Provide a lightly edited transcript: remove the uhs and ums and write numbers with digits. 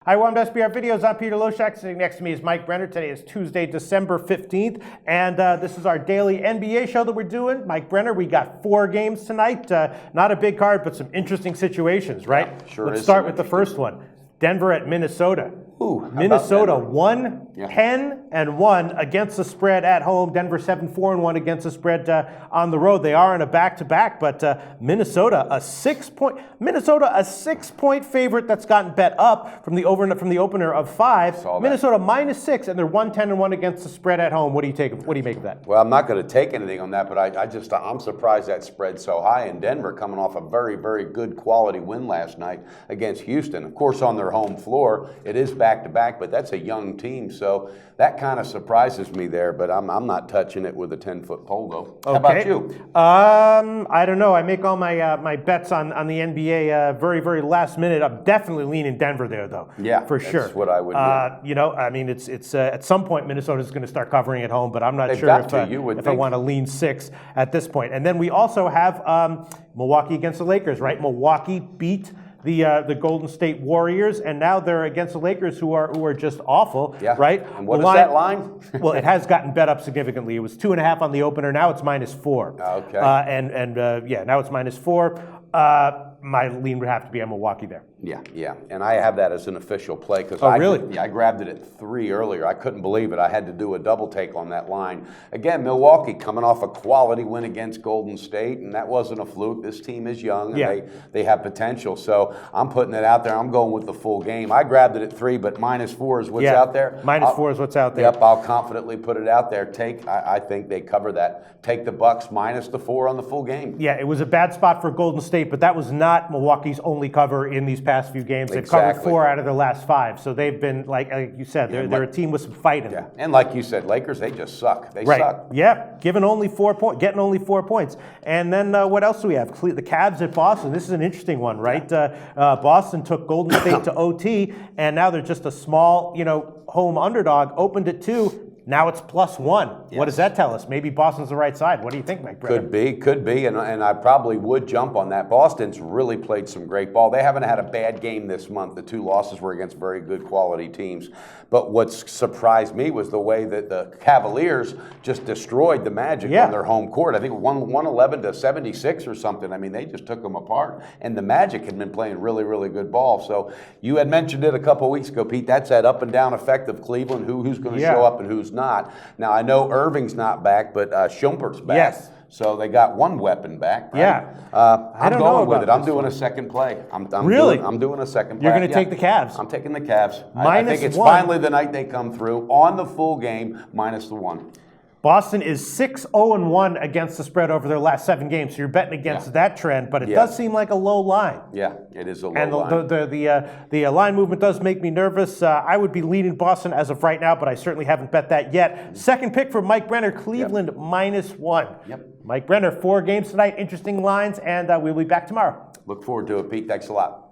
Hi, welcome to SBR Videos. I'm Peter Loshak. Sitting next to me is Mike Brenner. Today is Tuesday, December 15th, and this is our daily NBA show that we're doing. Mike Brenner, we got 4 games tonight. Not a big card, but some interesting situations, right? Yeah, sure. Let's start with the first one. Denver at Minnesota. Minnesota 1-10-1 against the spread at home. Denver 7-4-1 against the spread on the road. They are in a back-to-back, but Minnesota a 6-point favorite that's gotten bet up from the opener of 5. Minnesota -6, and they're 1-10-1 against the spread at home. What do you make of that? Well, I'm not going to take anything on that, but I'm surprised that spread so high. In Denver, coming off a very, very good quality win last night against Houston. Of course, on their home floor, it is back-to-back, but that's a young team, so that kind of surprises me there, but I'm not touching it with a 10-foot pole, though. Okay. How about you? I don't know. I make all my bets on the NBA very, very last minute. I'm definitely leaning Denver there, though. Yeah, for sure. That's what I would do. I mean, it's at some point Minnesota's going to start covering at home, but I'm not sure if I want to lean 6 at this point. And then we also have Milwaukee against the Lakers, right? Milwaukee beat the Golden State Warriors, and now they're against the Lakers, who are just awful, right? And what is that line? Well, it has gotten bet up significantly. It was 2.5 on the opener. Now it's -4. Okay. Now it's -4. My lean would have to be on Milwaukee there. Yeah, and I have that as an official play because really? I grabbed it at 3 earlier. I couldn't believe it. I had to do a double take on that line. Again, Milwaukee coming off a quality win against Golden State, and that wasn't a fluke. This team is young, and they have potential. So I'm putting it out there. I'm going with the full game. I grabbed it at 3, but -4 is what's out there. -4 is what's out there. Yep, I'll confidently put it out there. I think they cover that. Take the Bucks minus the 4 on the full game. Yeah, it was a bad spot for Golden State, but that was not Milwaukee's only cover in these past few games. They've covered 4 out of their last 5, so they've been, like you said, they're a team with some fight in them. Yeah, and like you said, Lakers, they just suck. They suck. Yeah, getting only 4 points. And then what else do we have? The Cavs at Boston. This is an interesting one, right? Boston took Golden State to OT, and now they're just a small, home underdog. Opened at 2. Now it's +1. Yes. What does that tell us? Maybe Boston's the right side. What do you think, Mike Brenner? Could be, and I probably would jump on that. Boston's really played some great ball. They haven't had a bad game this month. The 2 losses were against very good quality teams. But what's surprised me was the way that the Cavaliers just destroyed the Magic on their home court. I think 111-76 or something. I mean, they just took them apart. And the Magic had been playing really, really good ball. So you had mentioned it a couple of weeks ago, Pete. That's that up and down effect of Cleveland, who's going to show up and who's not. Now, I know Irving's not back, but Shumpert's back. Yes. So they got one weapon back, right? Yeah. I'm going with it. I'm doing a second play. I'm doing a second play. You're going to take the Cavs? I'm taking the Cavs. I think it's finally the night they come through on the full game, -1. Boston is 6-0-1 against the spread over their last 7 games, so you're betting against that trend, but it does seem like a low line. Yeah, it is a low line. And the line movement does make me nervous. I would be leaning Boston as of right now, but I certainly haven't bet that yet. Second pick for Mike Brenner, Cleveland -1. Yep. Mike Brenner, 4 games tonight, interesting lines, and we'll be back tomorrow. Look forward to it, Pete. Thanks a lot.